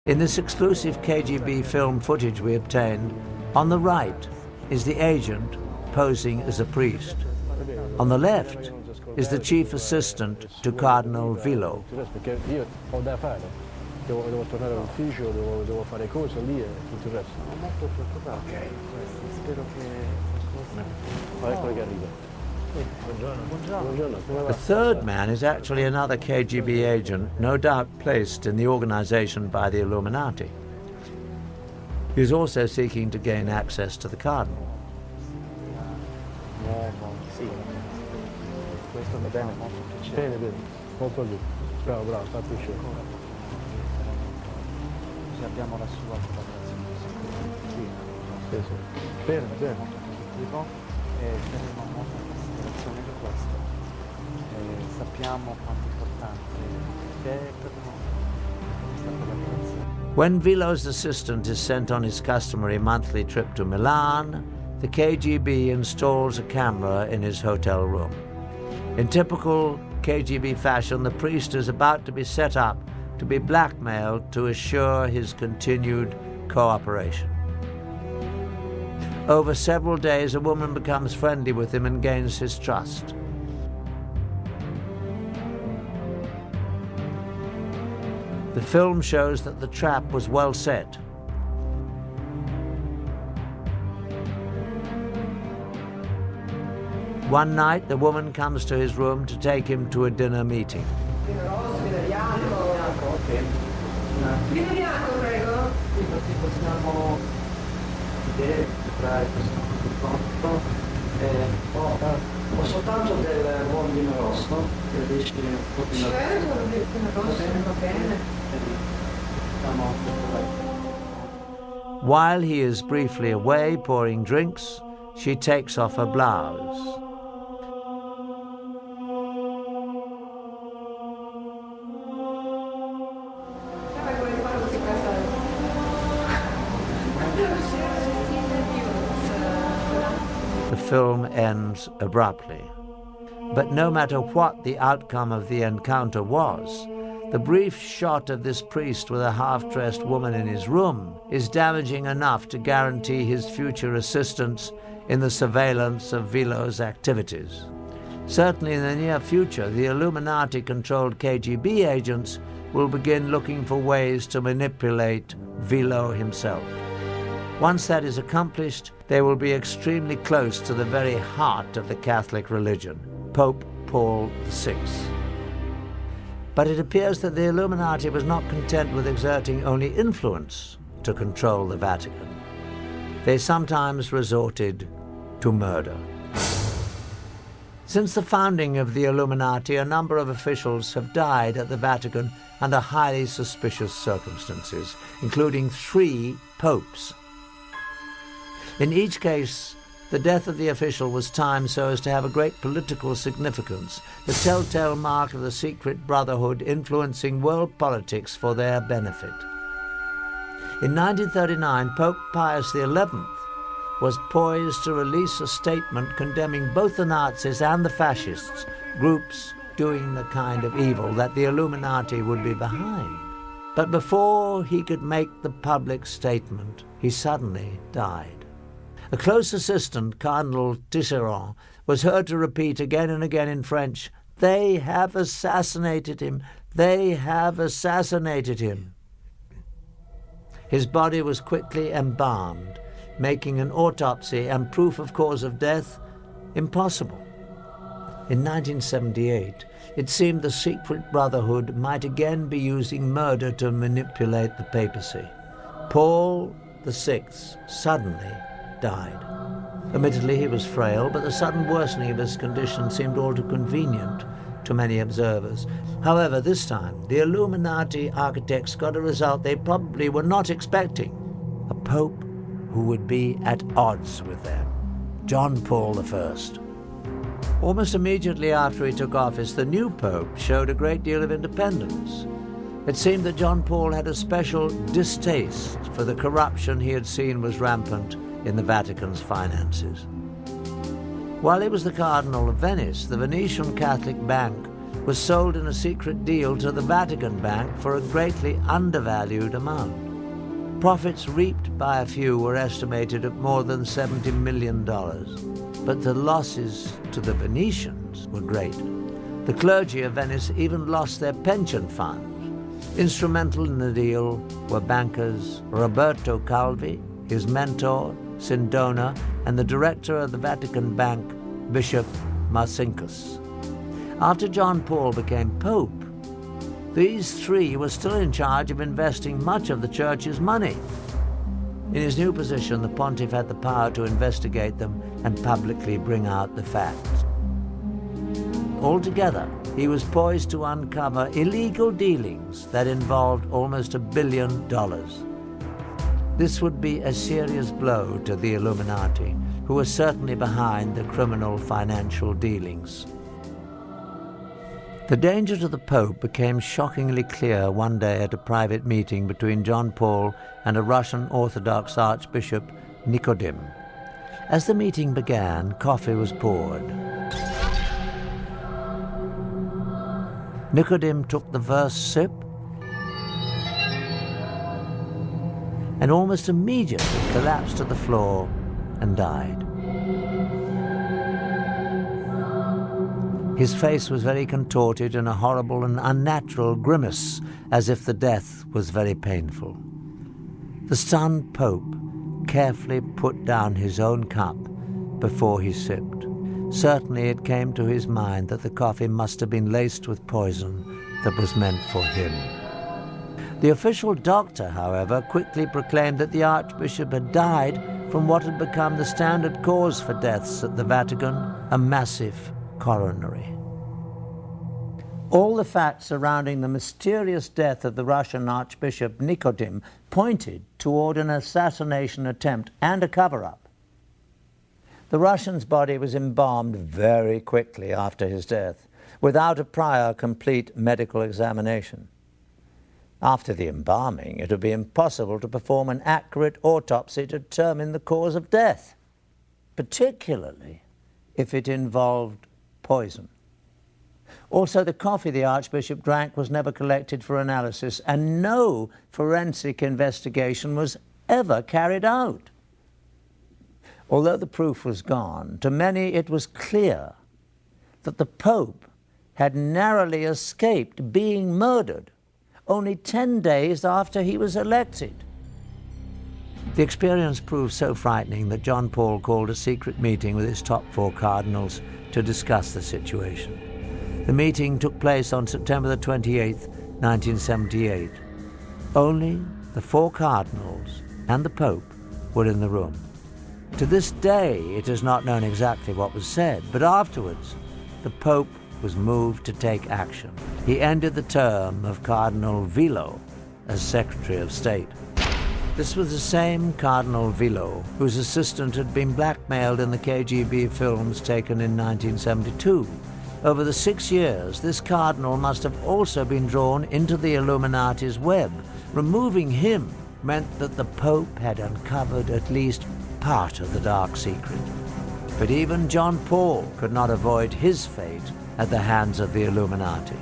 In this exclusive KGB film footage we obtained, on the right is the agent posing as a priest. On the left is the chief assistant to Cardinal Vilo. Devo tornare all'ufficio, devo fare cose lì e tutto il resto. Molto preoccupato. Ok. Spero che... Ecco che arriva. Buongiorno. The third man is actually another KGB agent, no doubt placed in the organization by the Illuminati. He is also seeking to gain access to the Cardinal. Sì. Questo mi fa molto piacere. Bene, molto bene. Bravo, fa piacere. Abbiamo la sua collaborazione. Sì. Bene. Molto positivo e terremo molta considerazione di questo. Sappiamo quanto importante è per noi questa collaborazione. When Vilo's assistant is sent on his customary monthly trip to Milan, the KGB installs a camera in his hotel room. In typical KGB fashion, the priest is about to be set up to be blackmailed to assure his continued cooperation. Over several days, a woman becomes friendly with him and gains his trust. The film shows that the trap was well set. One night, the woman comes to his room to take him to a dinner meeting. Vino bianco, prego. Possiamo vedere questo conto. Ho soltanto del buon vino rosso, che riesci a Certo, vino rosso, va bene. While he is briefly away pouring drinks, she takes off her blouse. The film ends abruptly. But no matter what the outcome of the encounter was, the brief shot of this priest with a half-dressed woman in his room is damaging enough to guarantee his future assistance in the surveillance of Vilo's activities. Certainly in the near future, the Illuminati-controlled KGB agents will begin looking for ways to manipulate Vilo himself. Once that is accomplished, they will be extremely close to the very heart of the Catholic religion, Pope Paul VI. But it appears that the Illuminati was not content with exerting only influence to control the Vatican. They sometimes resorted to murder. Since the founding of the Illuminati, a number of officials have died at the Vatican under highly suspicious circumstances, including 3 popes. In each case, the death of the official was timed so as to have a great political significance, the telltale mark of the secret brotherhood influencing world politics for their benefit. In 1939, Pope Pius XI was poised to release a statement condemning both the Nazis and the fascists, groups doing the kind of evil that the Illuminati would be behind. But before he could make the public statement, he suddenly died. A close assistant, Cardinal Tisserand, was heard to repeat again and again in French, "They have assassinated him! They have assassinated him!" His body was quickly embalmed, making an autopsy and proof of cause of death impossible. In 1978, it seemed the secret brotherhood might again be using murder to manipulate the papacy. Paul VI suddenly died. Admittedly, he was frail, but the sudden worsening of his condition seemed all too convenient to many observers. However, this time, the Illuminati architects got a result they probably were not expecting: a pope who would be at odds with them, John Paul I. Almost immediately after he took office, the new pope showed a great deal of independence. It seemed that John Paul had a special distaste for the corruption he had seen was rampant in the Vatican's finances. While he was the Cardinal of Venice, the Venetian Catholic Bank was sold in a secret deal to the Vatican Bank for a greatly undervalued amount. Profits reaped by a few were estimated at more than $70 million, but the losses to the Venetians were great. The clergy of Venice even lost their pension funds. Instrumental in the deal were bankers Roberto Calvi, his mentor, Sindona, and the director of the Vatican Bank, Bishop Marcinkus. After John Paul became Pope, these three were still in charge of investing much of the Church's money. In his new position, the pontiff had the power to investigate them and publicly bring out the facts. Altogether, he was poised to uncover illegal dealings that involved almost $1 billion. This would be a serious blow to the Illuminati, who were certainly behind the criminal financial dealings. The danger to the Pope became shockingly clear one day at a private meeting between John Paul and a Russian Orthodox Archbishop, Nicodim. As the meeting began, coffee was poured. Nicodim took the first sip and almost immediately collapsed to the floor and died. His face was very contorted in a horrible and unnatural grimace, as if the death was very painful. The stunned Pope carefully put down his own cup before he sipped. Certainly it came to his mind that the coffee must have been laced with poison that was meant for him. The official doctor, however, quickly proclaimed that the Archbishop had died from what had become the standard cause for deaths at the Vatican, a massive coronary. All the facts surrounding the mysterious death of the Russian Archbishop Nicodim pointed toward an assassination attempt and a cover-up. The Russian's body was embalmed very quickly after his death, without a prior complete medical examination. After the embalming, it would be impossible to perform an accurate autopsy to determine the cause of death, particularly if it involved poison. Also, the coffee the Archbishop drank was never collected for analysis, and no forensic investigation was ever carried out. Although the proof was gone, to many it was clear that the Pope had narrowly escaped being murdered only 10 days after he was elected. The experience proved so frightening that John Paul called a secret meeting with his top 4 cardinals to discuss the situation. The meeting took place on September the 28th, 1978. Only the 4 cardinals and the Pope were in the room. To this day, it is not known exactly what was said, but afterwards, the Pope was moved to take action. He ended the term of Cardinal Vilo as Secretary of State. This was the same Cardinal Vilo whose assistant had been blackmailed in the KGB films taken in 1972. Over the 6 years, this cardinal must have also been drawn into the Illuminati's web. Removing him meant that the Pope had uncovered at least part of the dark secret. But even John Paul could not avoid his fate at the hands of the Illuminati.